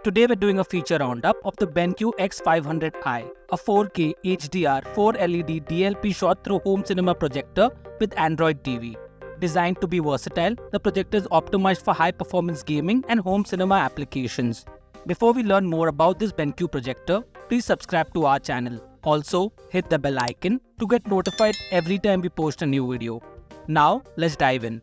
Today we're doing a feature roundup of the BenQ X500i, a 4K HDR 4 LED DLP shot through home cinema projector with Android TV. Designed to be versatile, the projector is optimized for high-performance gaming and home cinema applications. Before we learn more about this BenQ projector, please subscribe to our channel. Also, hit the bell icon to get notified every time we post a new video. Now, let's dive in.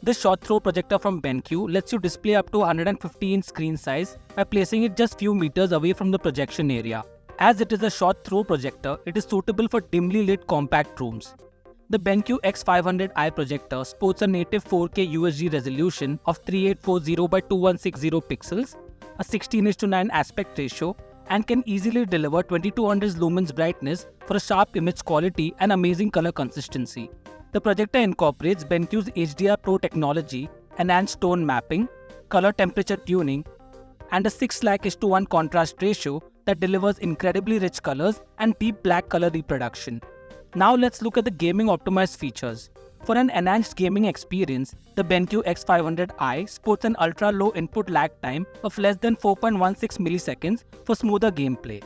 This shot throw projector from BenQ lets you display up to 150-inch screen size by placing it just few meters away from the projection area. As it is a shot throw projector, it is suitable for dimly lit compact rooms. The BenQ X500i projector sports a native 4K UHD resolution of 3840 by 2160 pixels, a 16:9 aspect ratio, and can easily deliver 2200 lumens brightness for a sharp image quality and amazing color consistency. The projector incorporates BenQ's HDR Pro technology, enhanced tone mapping, color temperature tuning, and a 6:1 contrast ratio that delivers incredibly rich colors and deep black color reproduction. Now let's look at the gaming optimized features. For an enhanced gaming experience, the BenQ X500i sports an ultra-low input lag time of less than 4.16 milliseconds for smoother gameplay.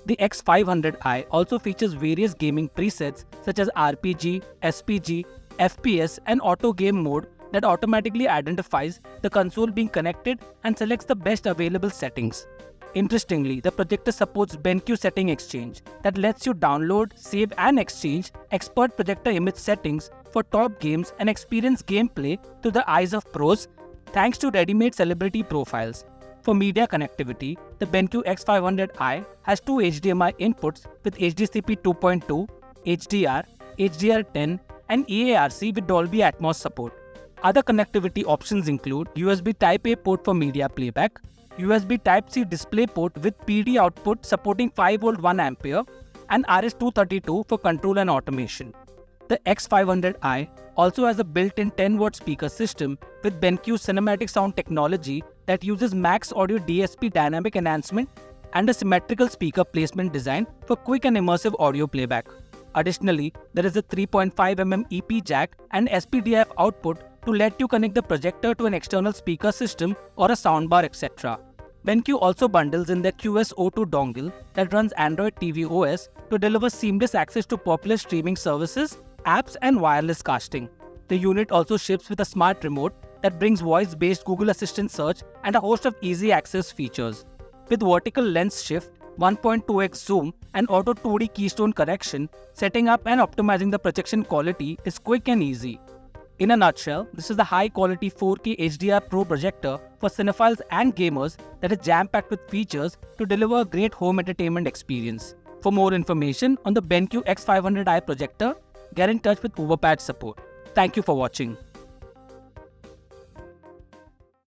The X500i also features various gaming presets such as RPG, SPG, FPS and auto game mode that automatically identifies the console being connected and selects the best available settings. Interestingly, the projector supports BenQ Setting Exchange that lets you download, save and exchange expert projector image settings for top games and experience gameplay through the eyes of pros thanks to ready-made celebrity profiles. For media connectivity, the BenQ X500i has two HDMI inputs with HDCP 2.2, HDR, HDR10 and EARC with Dolby Atmos support. Other connectivity options include USB Type-A port for media playback, USB Type-C display port with PD output supporting 5V 1A and RS-232 for control and automation. The X500i also has a built-in 10-watt speaker system with BenQ Cinematic Sound technology that uses Max Audio DSP dynamic enhancement and a symmetrical speaker placement design for quick and immersive audio playback. Additionally, there is a 3.5mm EP jack and SPDIF output to let you connect the projector to an external speaker system or a soundbar, etc. BenQ also bundles in their QS02 dongle that runs Android TV OS to deliver seamless access to popular streaming services, apps and wireless casting. The unit also ships with a smart remote that brings voice-based Google Assistant search and a host of easy access features. With vertical lens shift, 1.2x zoom and auto 2D keystone correction, setting up and optimizing the projection quality is quick and easy. In a nutshell, this is a high-quality 4K HDR Pro projector for cinephiles and gamers that is jam-packed with features to deliver a great home entertainment experience. For more information on the BenQ X500i projector, get in touch with Overpatch support. Thank you for watching.